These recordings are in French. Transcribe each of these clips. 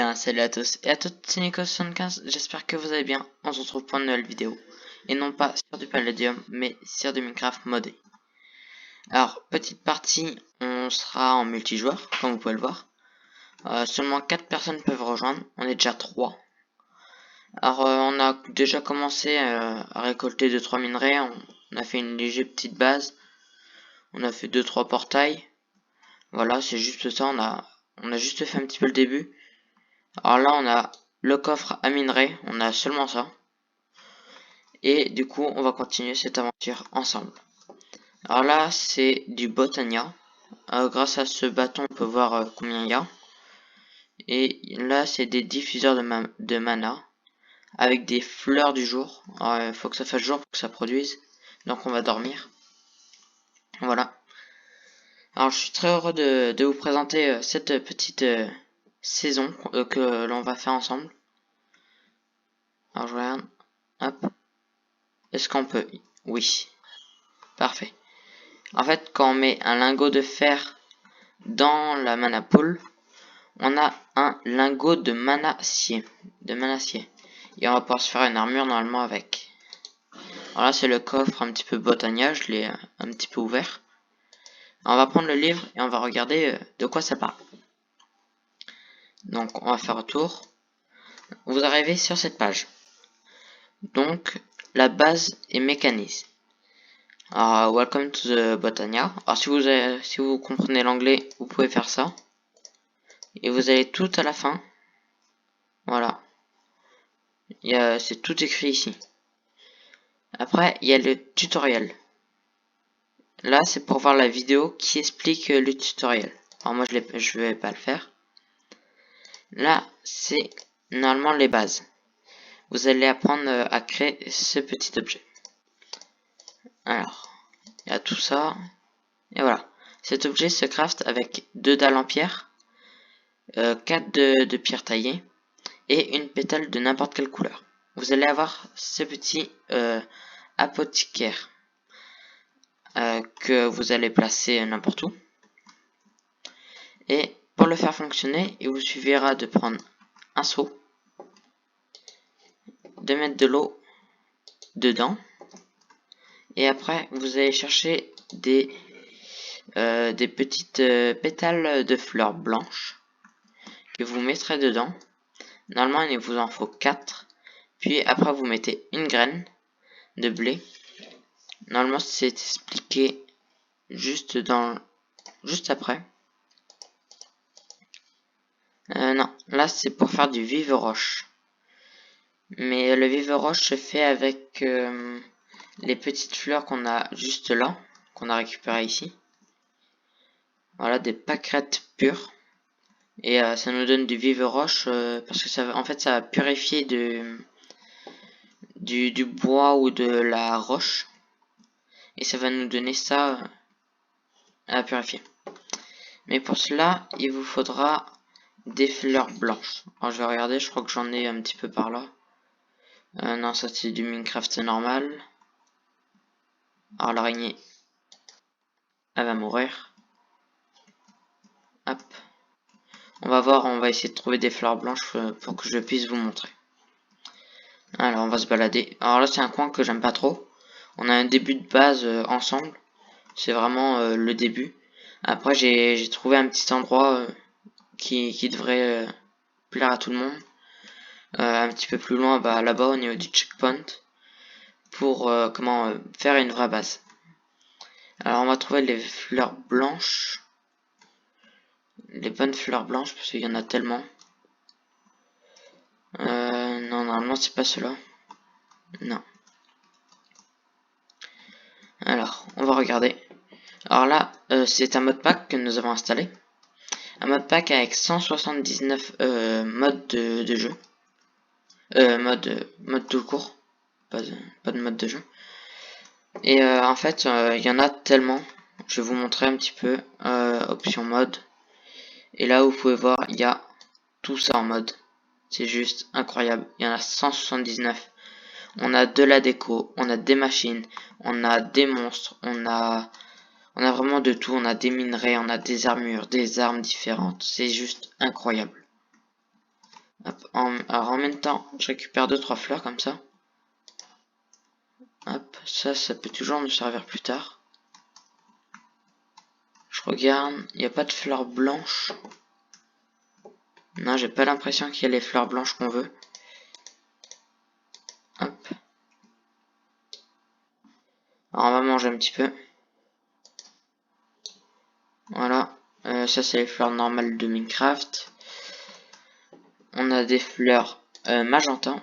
bien, salut à tous et à toutes, c'est Nico75, j'espère que vous allez bien. On se retrouve pour une nouvelle vidéo, et non pas sur du Palladium, mais sur du Minecraft modé. Alors, petite partie, on sera en multijoueur, comme vous pouvez le voir. Seulement 4 personnes peuvent rejoindre, on est déjà 3. Alors, on a déjà commencé à récolter 2-3 minerais, on a fait une légère petite base, on a fait 2-3 portails. Voilà, c'est juste ça, on a juste fait un petit peu le début. Alors là, on a le coffre à minerais, on a seulement ça. Et du coup, on va continuer cette aventure ensemble. Alors là, c'est du Botania. Grâce à ce bâton, on peut voir combien il y a. Et là, c'est des diffuseurs de mana avec des fleurs du jour. Alors, il faut que ça fasse jour pour que ça produise. Donc, on va dormir. Voilà. Alors, je suis très heureux de vous présenter cette petite saison que l'on va faire ensemble. Alors, je regarde. Hop. Est-ce qu'on peut? Oui. Parfait. En fait, quand on met un lingot de fer dans la mana pool, on a un lingot de mana-ciel. Et on va pouvoir se faire une armure normalement avec. Alors là, c'est le coffre un petit peu botania, je l'ai un petit peu ouvert. Alors, on va prendre le livre et on va regarder de quoi ça parle. Donc, on va faire un tour. Vous arrivez sur cette page. Donc, la base et mécanisme. Alors, welcome to the Botania. Alors, si vous comprenez l'anglais, vous pouvez faire ça. Et vous allez tout à la fin. Voilà. C'est tout écrit ici. Après, il y a le tutoriel. Là, c'est pour voir la vidéo qui explique le tutoriel. Alors moi, je vais pas le faire. Là, c'est normalement les bases. Vous allez apprendre à créer ce petit objet. Alors, il y a tout ça. Et voilà. Cet objet se craft avec 2 dalles en pierre, 4 de pierre taillée et une pétale de n'importe quelle couleur. Vous allez avoir ce petit apothicaire que vous allez placer n'importe où. Et pour le faire fonctionner, il vous suffira de prendre un seau, de mettre de l'eau dedans, et après vous allez chercher des petites pétales de fleurs blanches que vous mettrez dedans. Normalement, il vous en faut 4. Puis après, vous mettez une graine de blé. Normalement, c'est expliqué juste après. Non, là c'est pour faire du vive roche. Mais le vive roche se fait avec les petites fleurs qu'on a juste là, qu'on a récupérées ici. Voilà, des pâquerettes pures. Et ça nous donne du vive roche parce que ça, en fait, ça va purifier du bois ou de la roche. Et ça va nous donner ça à purifier. Mais pour cela, il vous faudra des fleurs blanches. Alors je vais regarder, je crois que j'en ai un petit peu par là. Non, ça c'est du Minecraft normal. Alors l'araignée, elle va mourir. Hop. On va voir, on va essayer de trouver des fleurs blanches pour que je puisse vous montrer. Alors on va se balader. Alors là c'est un coin que j'aime pas trop. On a un début de base ensemble. C'est vraiment le début. Après j'ai trouvé un petit endroit qui devrait plaire à tout le monde. Un petit peu plus loin, bah, là-bas au niveau du checkpoint. Pour faire une vraie base. Alors on va trouver les fleurs blanches. Les bonnes fleurs blanches parce qu'il y en a tellement. Non, normalement c'est pas cela. Non. Alors, on va regarder. Alors là, c'est un modpack que nous avons installé. Un modpack avec 179 modes de jeu. Mode tout court. Pas de mode de jeu. Et en fait, il y en a tellement. Je vais vous montrer un petit peu. Option mode. Et là, vous pouvez voir, il y a tout ça en mode. C'est juste incroyable. Il y en a 179. On a de la déco, on a des machines, on a des monstres, on a vraiment de tout. On a des minerais, on a des armures, des armes différentes. C'est juste incroyable. Alors en même temps, je récupère 2-3 fleurs comme ça. Hop, ça peut toujours nous servir plus tard. Je regarde, il n'y a pas de fleurs blanches. Non, j'ai pas l'impression qu'il y a les fleurs blanches qu'on veut. Hop. Alors on va manger un petit peu. Voilà. Ça c'est les fleurs normales de Minecraft. On a des fleurs magenta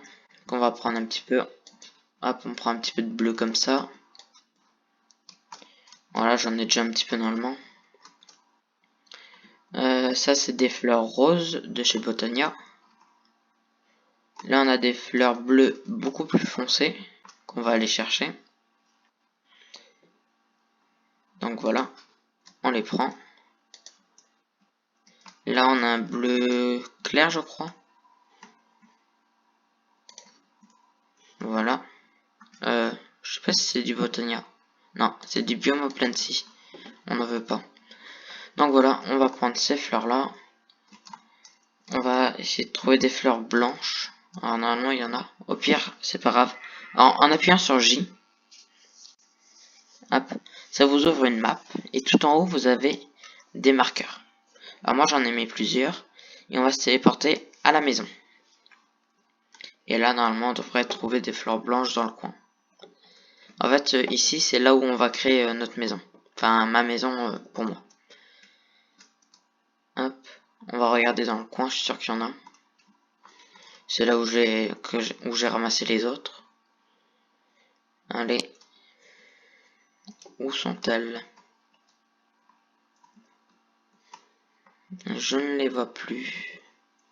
qu'on va prendre un petit peu. Hop, on prend un petit peu de bleu comme ça. Voilà, j'en ai déjà un petit peu normalement. Ça c'est des fleurs roses de chez Botania. Là on a des fleurs bleues beaucoup plus foncées qu'on va aller chercher. Donc voilà, on les prend. Là on a un bleu clair je crois. Voilà. Je sais pas si c'est du Botania. Non, c'est du Biomoplancy. On n'en veut pas. Donc voilà, on va prendre ces fleurs là. On va essayer de trouver des fleurs blanches. Alors normalement il y en a. Au pire, c'est pas grave. Alors, en appuyant sur J, hop, ça vous ouvre une map. Et tout en haut, vous avez des marqueurs. Alors moi j'en ai mis plusieurs. Et on va se téléporter à la maison. Et là normalement on devrait trouver des fleurs blanches dans le coin. En fait ici c'est là où on va créer notre maison. Enfin ma maison pour moi. Hop, on va regarder dans le coin, je suis sûr qu'il y en a. C'est là où j'ai ramassé les autres. Allez. Où sont-elles? Je ne les vois plus.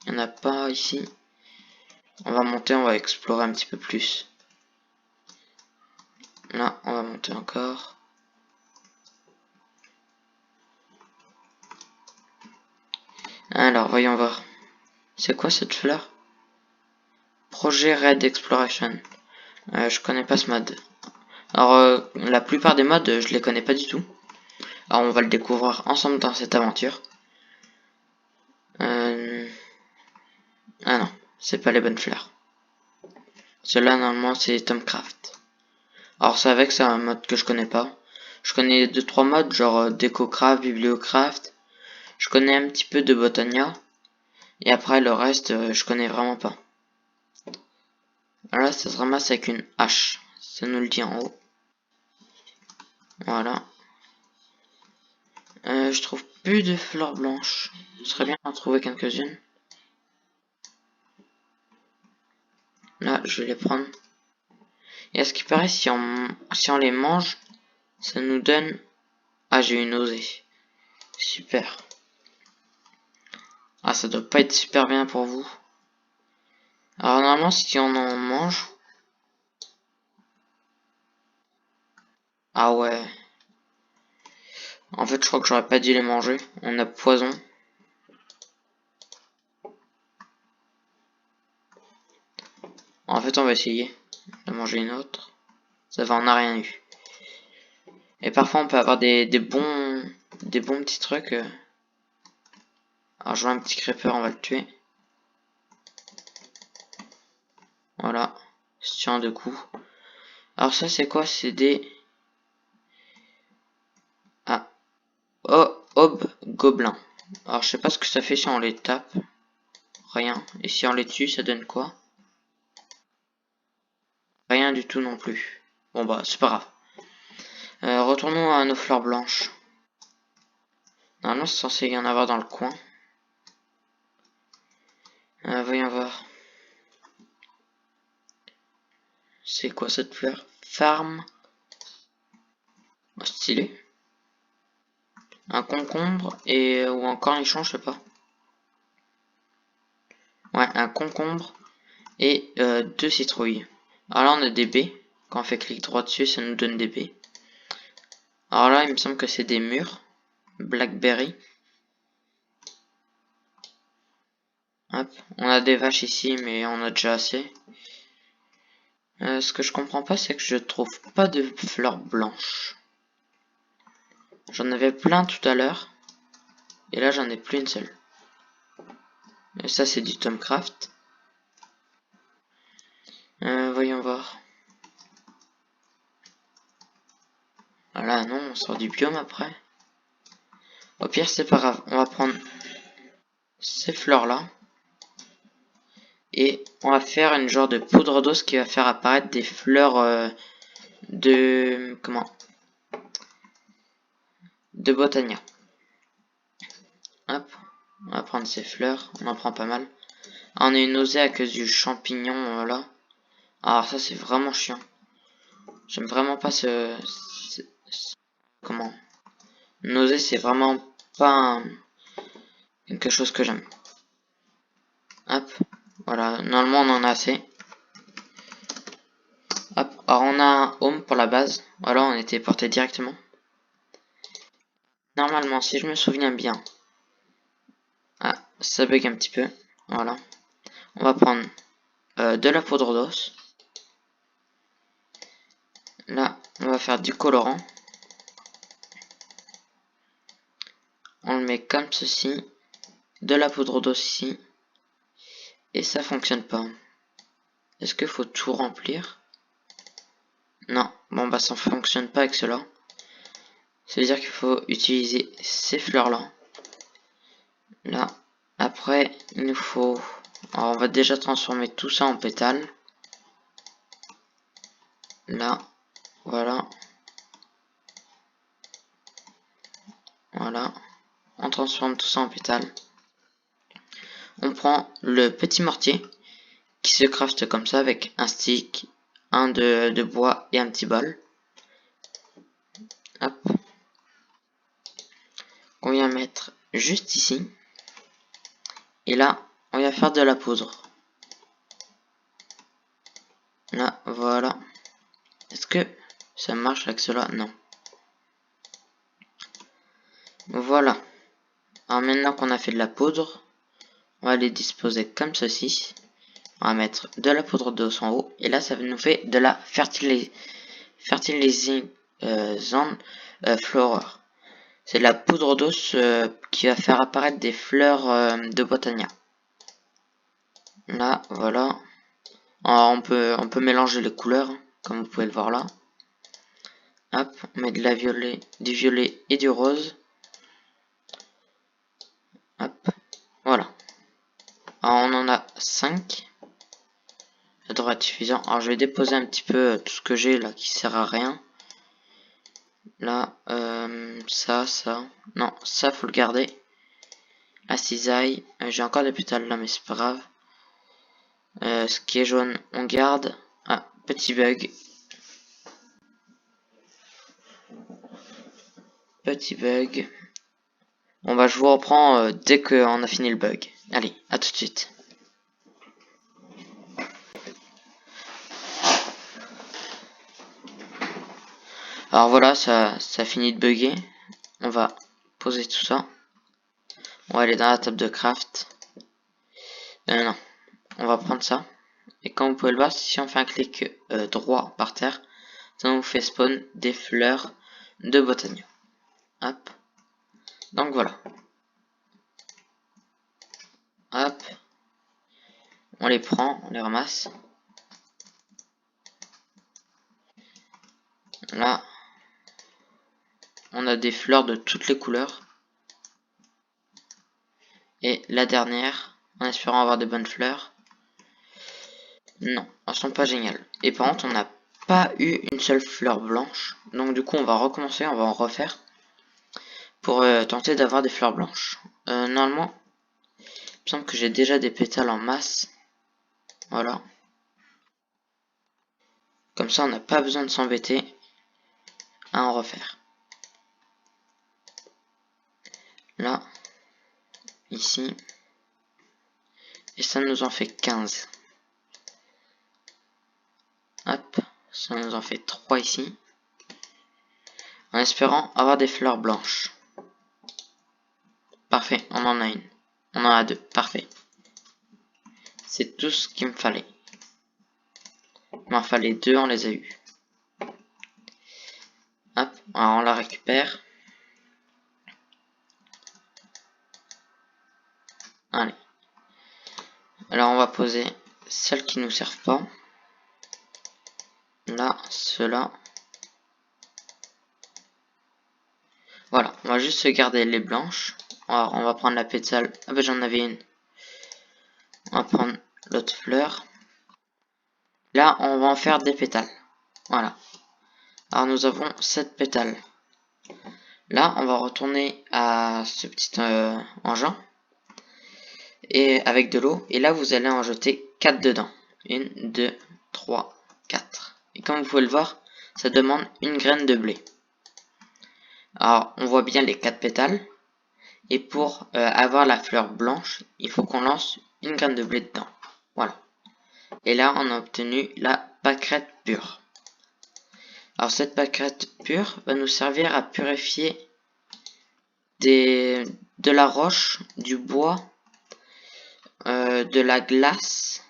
Il n'y en a pas ici. On va monter, on va explorer un petit peu plus. Là, on va monter encore. Alors, voyons voir. C'est quoi cette fleur? Projet Red Exploration. Je connais pas ce mode. Alors, la plupart des modes, je les connais pas du tout. Alors, on va le découvrir ensemble dans cette aventure. Ah non, c'est pas les bonnes fleurs. Ceux-là, normalement, c'est Tomcraft. Alors, c'est avec, c'est un mode que je connais pas. Je connais 2-3 modes, genre DecoCraft, Bibliocraft. Je connais un petit peu de Botania. Et après, le reste, je connais vraiment pas. Là, ça se ramasse avec une hache. Ça nous le dit en haut. Voilà. Je trouve plus de fleurs blanches. Ce serait bien d'en trouver quelques-unes. Là, je vais les prendre. Et à ce qui paraît, si on les mange, ça nous donne... Ah, j'ai eu une nausée. Super. Ah, ça doit pas être super bien pour vous. Alors, normalement, si on en mange... Ah ouais. En fait, je crois que j'aurais pas dû les manger. On a poison. En fait, on va essayer de manger une autre. Ça va, on n'a rien eu. Et parfois, on peut avoir des bons petits trucs. Alors, je vois un petit creeper, on va le tuer. Voilà. Se tient de coups. Alors, ça, c'est quoi? C'est des... Ah. Oh, gobelin. Alors, je sais pas ce que ça fait si on les tape. Rien. Et si on les tue, ça donne quoi? Rien du tout non plus. Bon, bah, c'est pas grave. Retournons à nos fleurs blanches. Normalement, c'est censé y en avoir dans le coin. Voyons voir. C'est quoi cette fleur? Farm. Oh, stylé. Un concombre et ou un cornichon, je sais pas. Ouais, un concombre et 2 citrouilles. Alors là, on a des baies. Quand on fait clic droit dessus, ça nous donne des baies. Alors là, il me semble que c'est des mûres. Blackberry. Hop. On a des vaches ici, mais on a déjà assez. Ce que je comprends pas, c'est que je trouve pas de fleurs blanches. J'en avais plein tout à l'heure. Et là, j'en ai plus une seule. Et ça, c'est du Tomcraft. Voyons voir. Voilà, non, on sort du biome après. Au pire, c'est pas grave. On va prendre ces fleurs-là. Et on va faire une genre de poudre d'os qui va faire apparaître des fleurs de... Comment? De Botania. Hop. On va prendre ces fleurs. On en prend pas mal. Ah, on a une nausée à cause du champignon, là. Alors ça, c'est vraiment chiant. J'aime vraiment pas comment? Nausée, c'est vraiment pas quelque chose que j'aime. Hop. Voilà. Normalement, on en a assez. Hop. Alors, on a un home pour la base. Voilà, on était porté directement. Normalement, si je me souviens bien. Ah, ça bug un petit peu. Voilà. On va prendre de la poudre d'os. Là, on va faire du colorant. On le met comme ceci. De la poudre d'os ici. Et ça fonctionne pas. Est-ce qu'il faut tout remplir? Non. Bon, bah ça fonctionne pas avec cela. Ça veut dire qu'il faut utiliser ces fleurs-là. Là. Après, il nous faut... Alors, on va déjà transformer tout ça en pétales. Là. Voilà. Voilà. On transforme tout ça en pétales. On prend le petit mortier qui se crafte comme ça avec un stick, un de bois et un petit bol. Hop. On vient mettre juste ici. Et là, on vient faire de la poudre. Là, voilà. Est-ce que ça marche avec cela? Non. Voilà. Alors maintenant qu'on a fait de la poudre, on va les disposer comme ceci. On va mettre de la poudre d'os en haut. Et là, ça nous fait de la fertilising flower. C'est de la poudre d'os qui va faire apparaître des fleurs de Botania. Là, voilà. Alors, on peut mélanger les couleurs, comme vous pouvez le voir là. Hop, on met de la violet, du violet et du rose. Hop, voilà. Alors, on en a 5. Ça devrait être suffisant. Alors, je vais déposer un petit peu tout ce que j'ai là qui sert à rien. Là, ça. Non, ça, faut le garder. La cisaille. J'ai encore des pétales là, mais c'est pas grave. Ce qui est jaune, on garde. Ah, petit bug. Petit bug. Bon bah je vous reprends dès qu'on a fini le bug. Allez, à tout de suite. Alors voilà, ça finit de bugger. On va poser tout ça. On va aller dans la table de craft. Non, on va prendre ça. Et comme vous pouvez le voir, si on fait un clic droit par terre, ça nous fait spawn des fleurs de Botania. Hop. Donc voilà. Hop. On les prend, on les ramasse. Là, on a des fleurs de toutes les couleurs. Et la dernière, en espérant avoir des bonnes fleurs. Non, elles sont pas géniales. Et par contre, on n'a pas eu une seule fleur blanche. Donc du coup, on va recommencer, on va en refaire. Pour tenter d'avoir des fleurs blanches. Normalement, il me semble que j'ai déjà des pétales en masse. Voilà. Comme ça, on n'a pas besoin de s'embêter à en refaire. Là. Ici. Et ça nous en fait 15. Hop. Ça nous en fait 3 ici. En espérant avoir des fleurs blanches. Parfait, on en a une. On en a 2, parfait. C'est tout ce qu'il me fallait. Il m'en fallait 2, on les a eu. Hop, alors on la récupère. Allez. Alors on va poser celles qui nous servent pas. là, cela. Voilà, on va juste garder les blanches. Alors, on va prendre la pétale. Ah ben j'en avais une. On va prendre l'autre fleur. Là, on va en faire des pétales. Voilà. Alors, nous avons 7 pétales. Là, on va retourner à ce petit engin. Et avec de l'eau. Et là, vous allez en jeter 4 dedans. 1, 2, 3, 4. Et comme vous pouvez le voir, ça demande une graine de blé. Alors, on voit bien les 4 pétales. Et pour avoir la fleur blanche, il faut qu'on lance une graine de blé dedans. Voilà. Et là, on a obtenu la pâquerette pure. Alors, cette pâquerette pure va nous servir à purifier de la roche, du bois, de la glace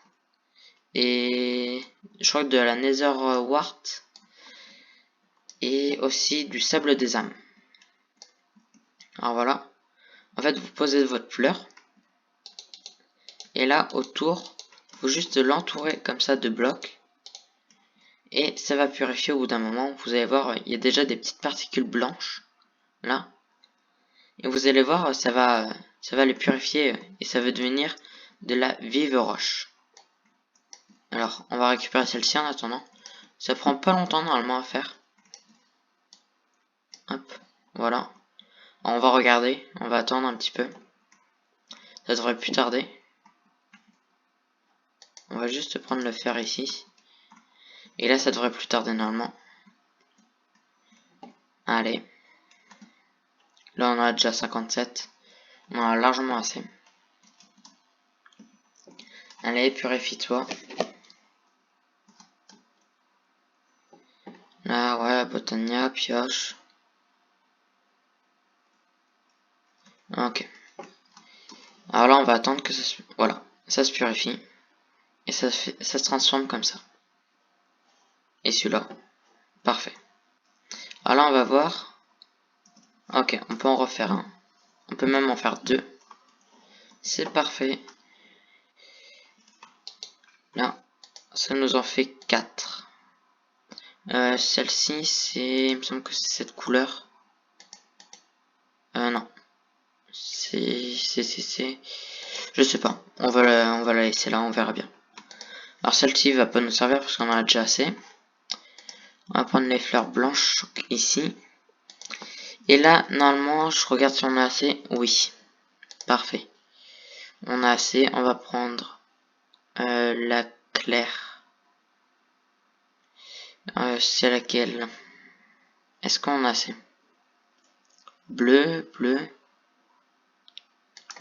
et je crois que de la nether wart et aussi du sable des âmes. Alors voilà. En fait, vous posez votre fleur. Et là, autour, faut juste l'entourer comme ça de blocs. Et ça va purifier au bout d'un moment. Vous allez voir, il y a déjà des petites particules blanches. Là. Et vous allez voir, ça va les purifier. Et ça va devenir de la vive roche. Alors, on va récupérer celle-ci en attendant. Ça prend pas longtemps normalement à faire. Hop, voilà. Alors, on va regarder. On va attendre un petit peu. Ça devrait plus tarder. On va juste prendre le fer ici. Et là, ça devrait plus tarder normalement. Allez. Là, on a déjà 57. On en a largement assez. Allez, purifie-toi. Là, ouais, Botania, pioche. Ok. Alors là, on va attendre que ça se... Voilà. Ça se purifie. Et ça se transforme comme ça. Et celui-là. Parfait. Alors là, on va voir. Ok, on peut en refaire un. On peut même en faire 2. C'est parfait. Là, ça nous en fait 4. Celle-ci, c'est... Il me semble que c'est cette couleur. Non. C'est... Je sais pas. On va la laisser là, on verra bien. Alors celle-ci va pas nous servir parce qu'on en a déjà assez. On va prendre les fleurs blanches ici. Et là, normalement, je regarde si on a assez. Oui. Parfait. On a assez. On va prendre la claire. C'est laquelle? Est-ce qu'on a assez? Bleu, bleu.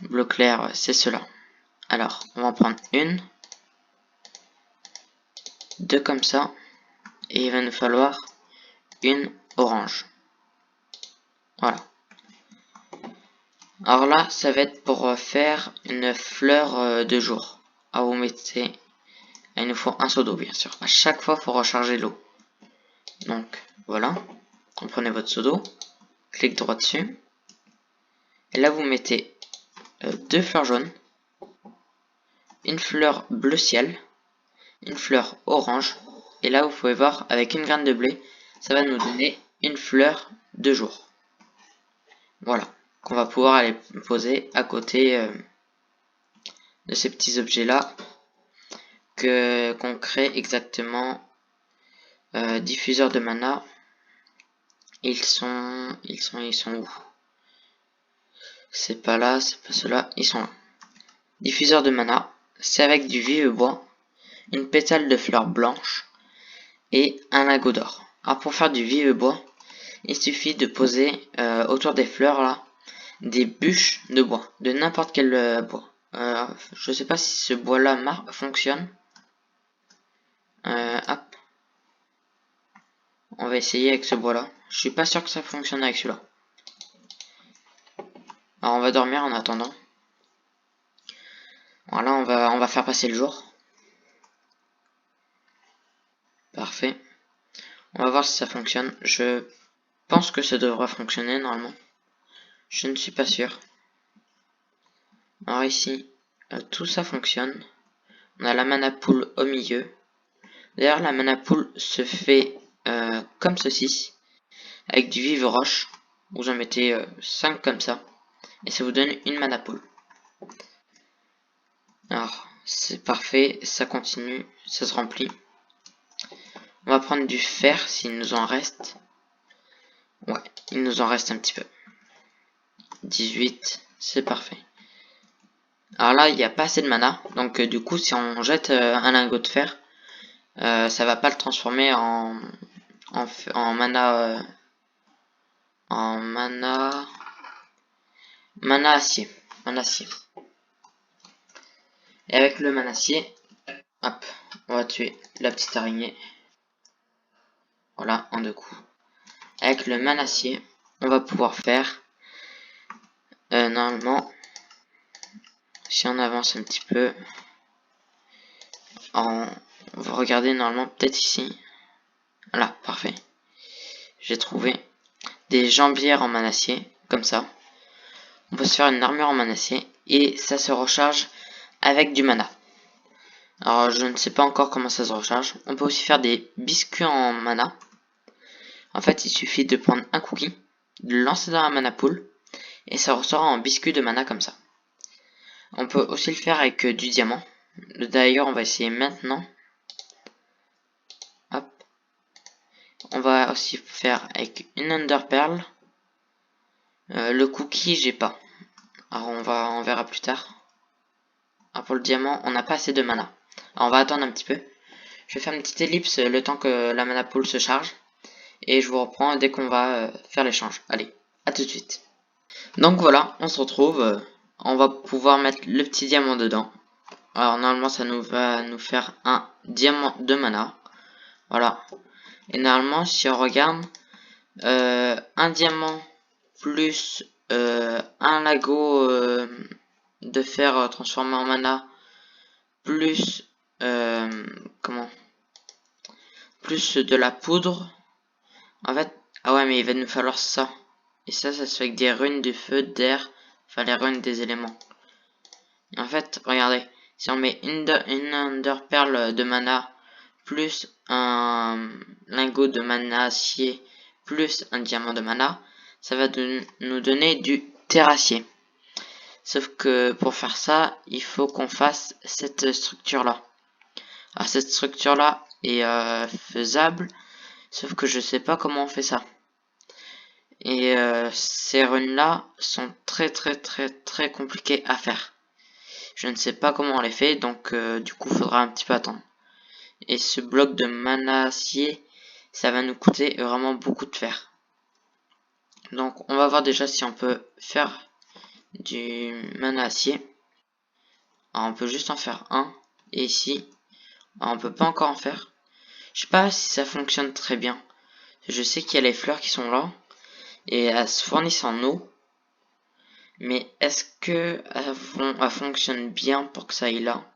Bleu clair, c'est cela. Alors, on va en prendre une. 2 comme ça. Et il va nous falloir une orange. Voilà. Alors là, ça va être pour faire une fleur de jour. Ah, vous mettez... Il nous faut un seau d'eau, bien sûr. À chaque fois, il faut recharger l'eau. Donc, voilà. Vous prenez votre seau d'eau. Clic droit dessus. Et là, vous mettez 2 fleurs jaunes. Une fleur bleu ciel. Une fleur orange. Et là, vous pouvez voir, avec une graine de blé, ça va nous donner une fleur de jour. Voilà. Qu'on va pouvoir aller poser à côté de ces petits objets-là. Qu'on crée exactement diffuseur de mana. Ils sont où? C'est pas là, c'est pas cela, ils sont là. Diffuseur de mana, c'est avec du vive bois, une pétale de fleurs blanches et un lingot d'or. Alors pour faire du vive bois, il suffit de poser autour des fleurs là des bûches de bois, de n'importe quel bois. Je sais pas si ce bois là fonctionne. Hop. On va essayer avec ce bois là. Je suis pas sûr que ça fonctionne avec celui-là. Alors on va dormir en attendant. Voilà, on va faire passer le jour. Parfait. On va voir si ça fonctionne. Je pense que ça devrait fonctionner normalement. Je ne suis pas sûr. Alors ici, tout ça fonctionne. On a la mana pool au milieu. D'ailleurs, la mana pool se fait comme ceci, avec du vive roche. Vous en mettez 5 comme ça, et ça vous donne une mana pool. Alors, c'est parfait, ça continue, ça se remplit. On va prendre du fer s'il nous en reste. Ouais, il nous en reste un petit peu. 18, c'est parfait. Alors là, il n'y a pas assez de mana, donc du coup, si on jette un lingot de fer, ça va pas le transformer en mana mana acier. Mana acier. Et avec le mana acier, hop, on va tuer la petite araignée. Voilà, en 2 coups. Avec le mana acier, on va pouvoir faire normalement, si on avance un petit peu, on va regarder normalement peut-être ici. Voilà, parfait. J'ai trouvé des jambières en manacier, comme ça. On peut se faire une armure en manacier et ça se recharge avec du mana. Alors je ne sais pas encore comment ça se recharge. On peut aussi faire des biscuits en mana. En fait, il suffit de prendre un cookie, de le lancer dans la mana pool et ça ressort en biscuit de mana comme ça. On peut aussi le faire avec du diamant. D'ailleurs, on va essayer maintenant. Hop. On va aussi faire avec une Ender Pearl. Le cookie, j'ai pas. Alors on verra plus tard. Alors pour le diamant, on n'a pas assez de mana. Alors on va attendre un petit peu. Je vais faire une petite ellipse le temps que la mana pool se charge. Et je vous reprends dès qu'on va faire l'échange. Allez, à tout de suite. Donc voilà, on se retrouve. On va pouvoir mettre le petit diamant dedans. Alors normalement ça va nous faire un diamant de mana. Voilà. Et normalement si on regarde, un diamant plus un lago de fer transformé en mana plus comment plus de la poudre. En fait, ah ouais, mais il va nous falloir ça. Et ça se fait avec des runes du feu, d'air, enfin les runes des éléments. Et en fait, regardez, si on met une Ender Pearl de mana plus un lingot de mana acier plus un diamant de mana, ça va nous donner du terrassier. Sauf que pour faire ça, il faut qu'on fasse cette structure là. Alors cette structure là est faisable, sauf que je sais pas comment on fait ça. Et ces runes là sont très compliquées à faire. Je ne sais pas comment on les fait, donc du coup faudra un petit peu attendre. Et ce bloc de mana acier, ça va nous coûter vraiment beaucoup de fer. Donc on va voir déjà si on peut faire du mana acier. Alors, on peut juste en faire un. Et ici, alors, on peut pas encore en faire. Je sais pas si ça fonctionne très bien. Je sais qu'il y a les fleurs qui sont là. Et elles se fournissent en eau. Mais est-ce que elles fonctionnent bien pour que ça aille là?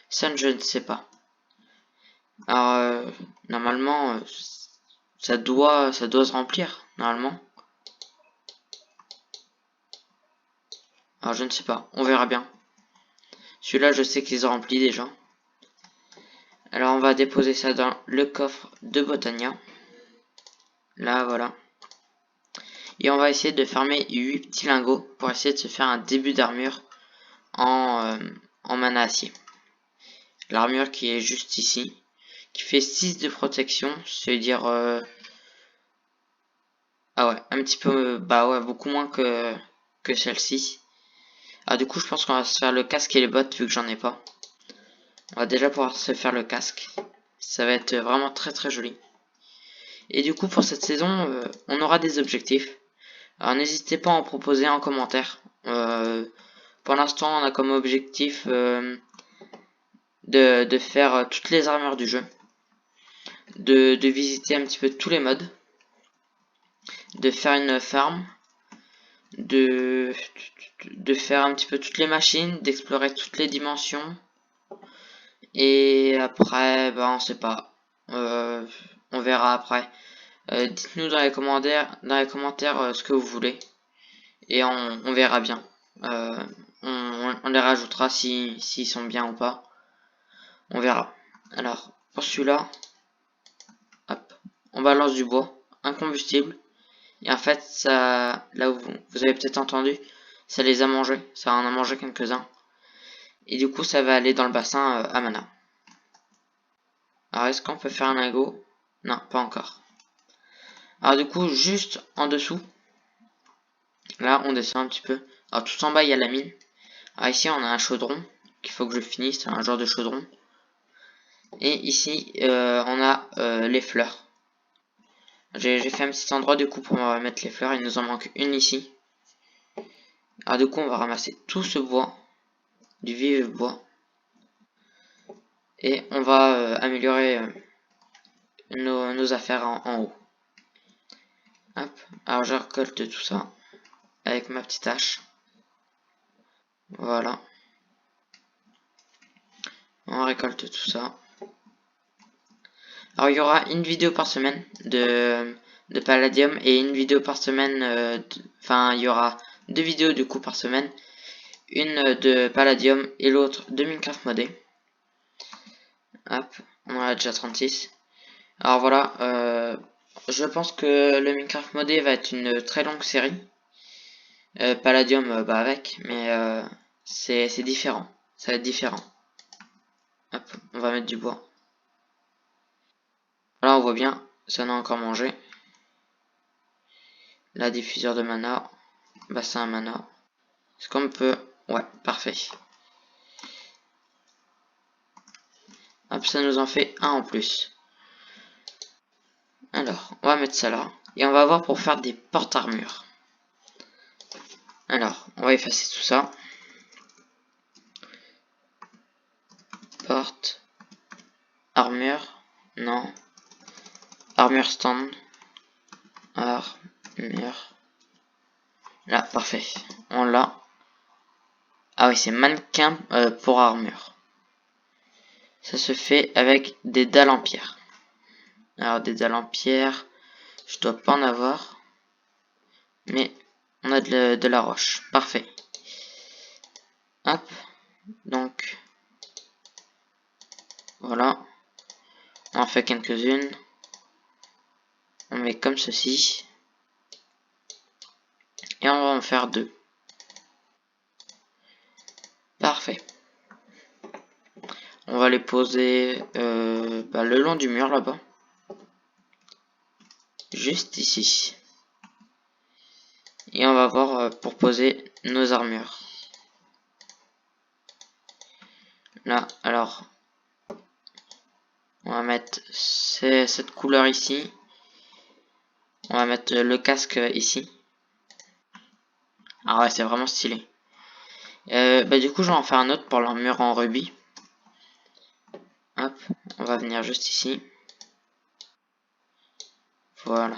Ça, je ne sais pas. Alors, normalement, ça doit se remplir, normalement. Alors, je ne sais pas. On verra bien. Celui-là, je sais qu'ils ont rempli déjà. Alors, on va déposer ça dans le coffre de Botania. Là, voilà. Et on va essayer de farmer 8 petits lingots pour essayer de se faire un début d'armure en mana acier. L'armure qui est juste ici, qui fait 6 de protection, c'est-à-dire ah ouais, un petit peu, bah ouais, beaucoup moins que celle-ci. Ah du coup je pense qu'on va se faire le casque et les bottes vu que j'en ai pas. On va déjà pouvoir se faire le casque. Ça va être vraiment très joli. Et du coup pour cette saison, on aura des objectifs. Alors n'hésitez pas à en proposer en commentaire. Pour l'instant on a comme objectif de faire toutes les armures du jeu. De visiter un petit peu tous les modes. De faire une farm. De faire un petit peu toutes les machines, d'explorer toutes les dimensions. Et après, bah on sait pas. On verra après. Dites-nous dans les commentaires, ce que vous voulez. Et on verra bien. On les rajoutera s'ils sont bien ou pas. On verra. Alors, pour celui-là, hop, on balance du bois, un combustible. Et en fait, ça, là où vous avez peut-être entendu, ça les a mangés. Ça en a mangé quelques-uns. Et du coup, ça va aller dans le bassin à mana. Alors, est-ce qu'on peut faire un lingot? Non, pas encore. Alors, du coup, juste en dessous, là, on descend un petit peu. Alors, tout en bas, il y a la mine. Alors, ici, on a un chaudron qu'il faut que je finisse, un genre de chaudron. Et ici, on a les fleurs. J'ai fait un petit endroit du coup pour mettre les fleurs. Il nous en manque une ici. Alors du coup, on va ramasser tout ce bois, du vif bois. Et on va améliorer nos affaires en haut. Hop. Alors je récolte tout ça avec ma petite hache. Voilà. On récolte tout ça. Alors il y aura une vidéo par semaine de Palladium et une vidéo par semaine. Enfin, il y aura 2 vidéos du coup par semaine. Une de Palladium et l'autre de Minecraft modé. Hop, on en a déjà 36. Alors voilà, je pense que le Minecraft modé va être une très longue série. Palladium, bah avec, mais c'est différent. Ça va être différent. Hop, on va mettre du bois. Là, on voit bien, ça en a encore mangé. La diffuseur de mana, bassin à mana. Est-ce qu'on peut... Ouais, parfait. Hop, ça nous en fait un en plus. Alors, on va mettre ça là. Et on va voir pour faire des portes-armures. Alors, on va effacer tout ça. Porte. Armure. Non. Armure stand. Armure. Là, parfait. On l'a. Ah oui, c'est mannequin pour armure. Ça se fait avec des dalles en pierre. Alors, des dalles en pierre, je dois pas en avoir. Mais on a de la roche. Parfait. Hop. Donc, voilà. On en fait quelques-unes. On met comme ceci. Et on va en faire 2. Parfait. On va les poser le long du mur là-bas. Juste ici. Et on va voir pour poser nos armures. Là, alors, on va mettre cette couleur ici. On va mettre le casque ici. Ah ouais, c'est vraiment stylé. Du coup, je vais en faire un autre pour l'armure en rubis. Hop, on va venir juste ici. Voilà.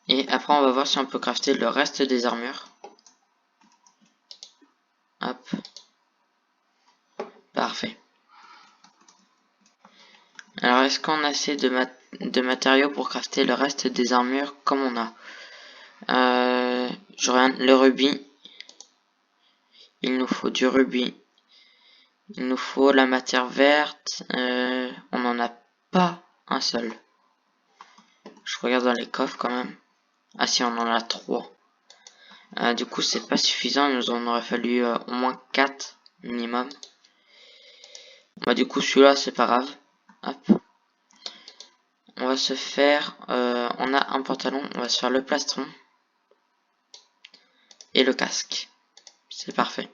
Et après, on va voir si on peut crafter le reste des armures. Hop. Parfait. Alors, est-ce qu'on a assez de matériaux pour crafter le reste des armures comme on a je regarde le rubis. Il nous faut du rubis. Il nous faut la matière verte. On n'en a pas un seul. Je regarde dans les coffres quand même. Ah si, on en a 3. Du coup, c'est pas suffisant. Il nous en aurait fallu au moins 4 minimum. Bah, du coup, celui-là, c'est pas grave. Hop. On va se faire... on a un pantalon. On va se faire le plastron. Et le casque. C'est parfait.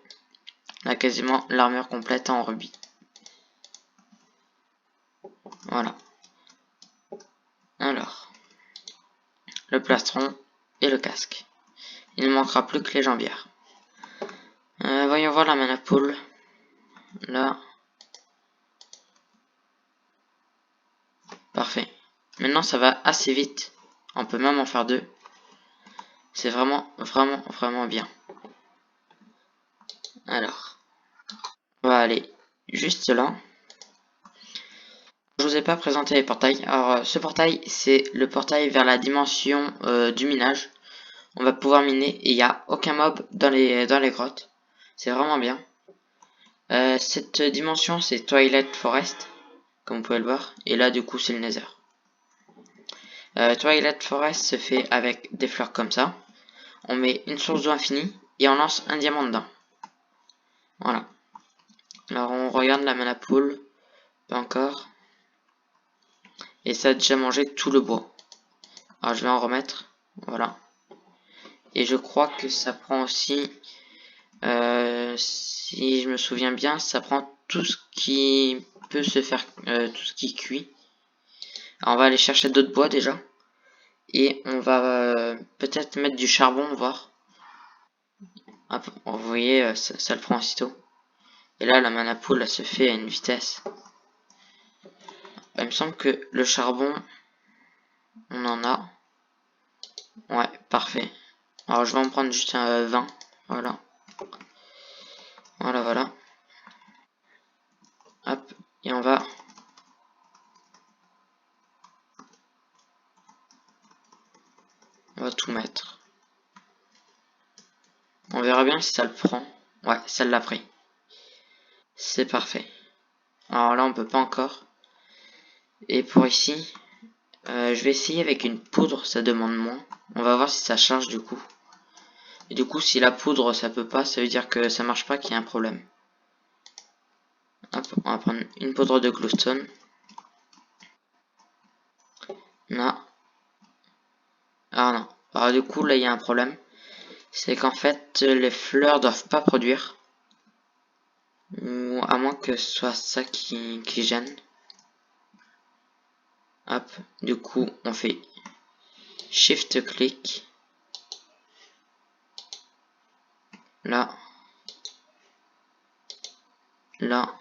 On a quasiment l'armure complète en rubis. Voilà. Alors. Le plastron et le casque. Il ne manquera plus que les jambières. Voyons voir la manapool. Là. Parfait. Maintenant, ça va assez vite. On peut même en faire 2. C'est vraiment bien. Alors. On va aller juste là. Je vous ai pas présenté les portails. Alors, ce portail, c'est le portail vers la dimension du minage. On va pouvoir miner et il n'y a aucun mob dans les grottes. C'est vraiment bien. Cette dimension c'est Twilight Forest, comme vous pouvez le voir, et là du coup c'est le Nether. Twilight Forest se fait avec des fleurs comme ça. On met une source d'eau infinie et on lance un diamant dedans. Voilà. Alors on regarde la mana pool, pas encore. Et ça a déjà mangé tout le bois. Alors je vais en remettre, voilà. Et je crois que ça prend aussi, si je me souviens bien, ça prend tout ce qui peut se faire, tout ce qui cuit. Alors on va aller chercher d'autres bois déjà. Et on va peut-être mettre du charbon, voir. Hop, vous voyez, ça le prend aussitôt. Et là, la mana pool, elle se fait à une vitesse. Il me semble que le charbon, on en a. Ouais, parfait. Alors, je vais en prendre juste un 20. Voilà. Voilà, voilà. Hop, et on va tout mettre. On verra bien si ça le prend. Ouais, ça l'a pris. C'est parfait. Alors là, on peut pas encore. Et pour ici, je vais essayer avec une poudre, ça demande moins. On va voir si ça charge du coup. Et du coup, si la poudre ça peut pas, ça veut dire que ça marche pas, qu'il y a un problème. Hop, on va prendre une poudre de glowstone. Non. Ah non. Alors du coup, là, il y a un problème. C'est qu'en fait, les fleurs doivent pas produire. Ou à moins que ce soit ça qui gêne. Hop. Du coup, on fait Shift-clic. Là. Là.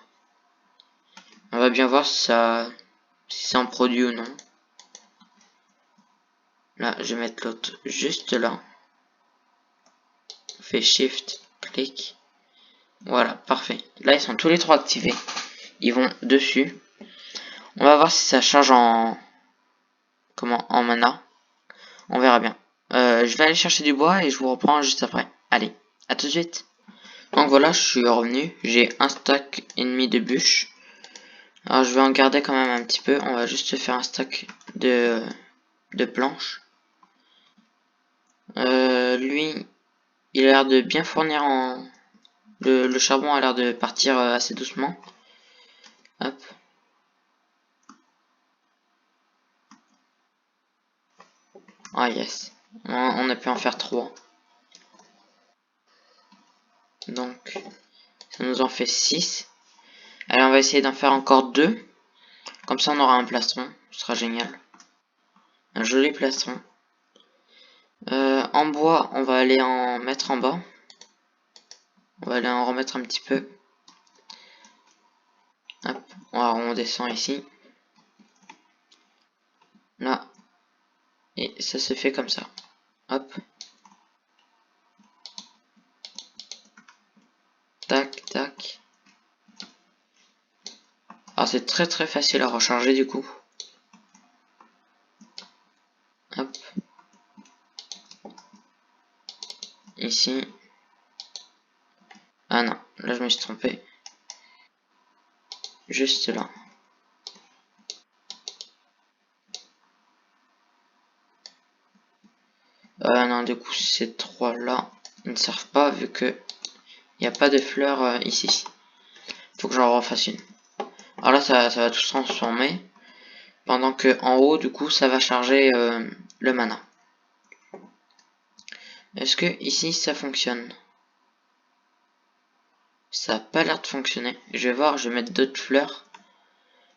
On va bien voir si ça en produit ou non. Là, je vais mettre l'autre juste là. On fait Shift, clic. Voilà, parfait. Là, ils sont tous les trois activés. Ils vont dessus. On va voir si ça change en mana. On verra bien. Je vais aller chercher du bois et je vous reprends juste après. Allez, à tout de suite. Donc voilà, je suis revenu. J'ai un stack et demi de bûches. Alors je vais en garder quand même un petit peu. On va juste faire un stack de planches. Lui, il a l'air de bien fournir en... Le charbon a l'air de partir assez doucement. Hop. Ah yes. On a pu en faire 3. Donc, ça nous en fait 6. Allez, on va essayer d'en faire encore 2. Comme ça, on aura un plastron. Ce sera génial. Un joli plastron. En bois, on va aller en mettre en bas. On va aller en remettre un petit peu. Hop. On descend ici. Là. Et ça se fait comme ça. Hop. Tac, tac. Alors c'est très très facile à recharger du coup. Hop. Ici. Ah non, là je me suis trompé. Juste là. Non, du coup ces trois là ils ne servent pas vu que il n'y a pas de fleurs ici. Faut que j'en refasse une. Alors là ça va tout se transformer. Pendant que en haut du coup ça va charger le mana. Est-ce que ici ça fonctionne? Ça a pas l'air de fonctionner. Je vais voir, je vais mettre d'autres fleurs.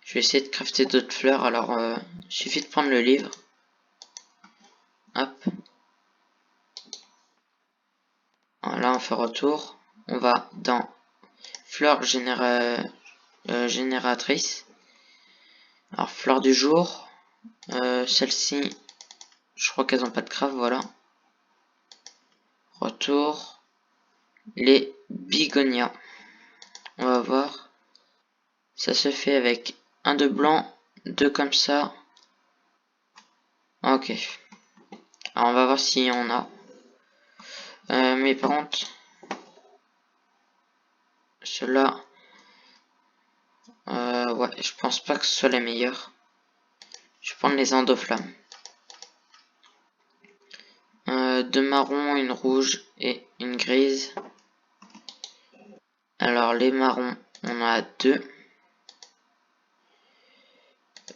Je vais essayer de crafter d'autres fleurs. Alors, il suffit de prendre le livre. Hop. Là, on fait retour. On va dans fleurs génératrice. Alors, fleurs du jour. Celle-ci, je crois qu'elles n'ont pas de craft, voilà. Retour. Les bigonias. On va voir. Ça se fait avec un de blanc, deux comme ça. Ok. Alors, on va voir si on a. Mais par contre, ceux-là, Ouais, je pense pas que ce soit les meilleurs. Je vais prendre les endoflammes. Deux marrons, une rouge et une grise. Alors les marrons, on en a deux.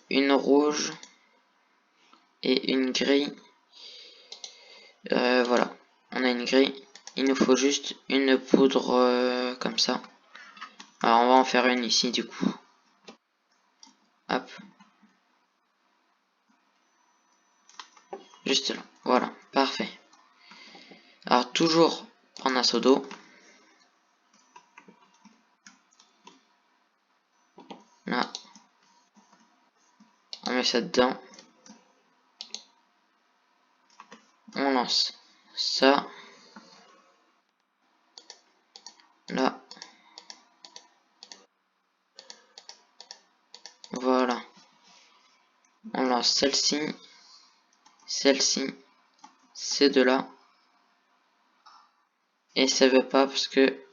Une rouge et une grille. Voilà, on a une grille. Il nous faut juste une poudre comme ça. Alors on va en faire une ici du coup. Hop. Juste là. Voilà, parfait. Alors toujours prendre un seau d'eau. Là. On met ça dedans. On lance ça. Là. Voilà. On lance celle-ci. Celle-ci. Ces deux-là. Et ça veut pas parce que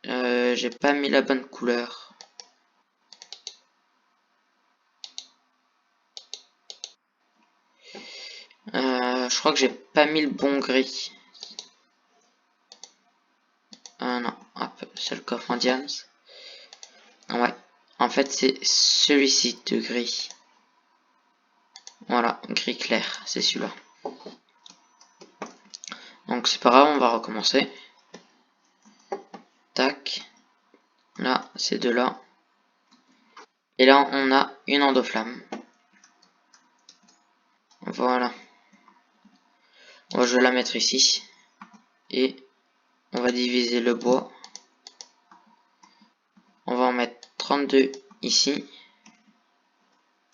j'ai pas mis la bonne couleur. Je crois que j'ai pas mis le bon gris. Non, hop, c'est le coffre en diams. Ouais, en fait c'est celui-ci de gris. Voilà, gris clair, c'est celui-là. Donc c'est pas grave, on va recommencer. Tac. Là, ces deux-là. Et là, on a une endoflamme. Voilà. Moi, je vais la mettre ici. Et on va diviser le bois. On va en mettre 32 ici.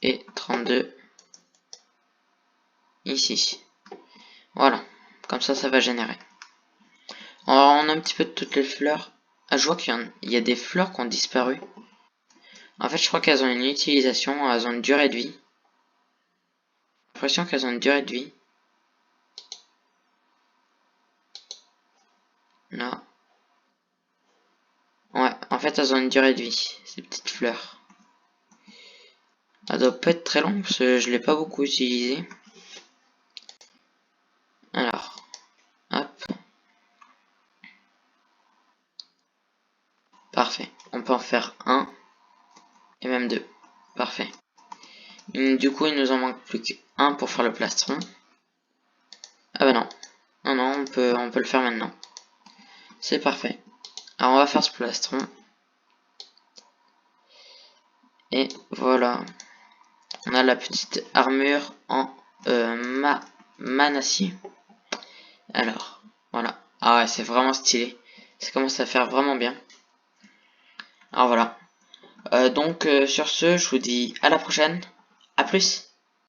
Et 32 ici. Voilà. Comme ça va générer. Alors, on a un petit peu de toutes les fleurs. Ah, je vois qu'il y a des fleurs qui ont disparu. En fait, je crois qu'elles ont une utilisation, elles ont une durée de vie. J'ai l'impression qu'elles ont une durée de vie. Là. Ouais, en fait, elles ont une durée de vie, ces petites fleurs. Elles doivent pas être très longues parce que je l'ai pas beaucoup utilisé. Alors, hop. Parfait. On peut en faire un et même deux. Parfait. Du coup, il nous en manque plus qu'un pour faire le plastron. Ah bah non. Non, non, on peut le faire maintenant. C'est parfait. Alors, on va faire ce plastron. Et voilà. On a la petite armure en manacier. Alors, voilà. Ah ouais, c'est vraiment stylé. Ça commence à faire vraiment bien. Alors voilà. Donc sur ce, je vous dis à la prochaine. À plus.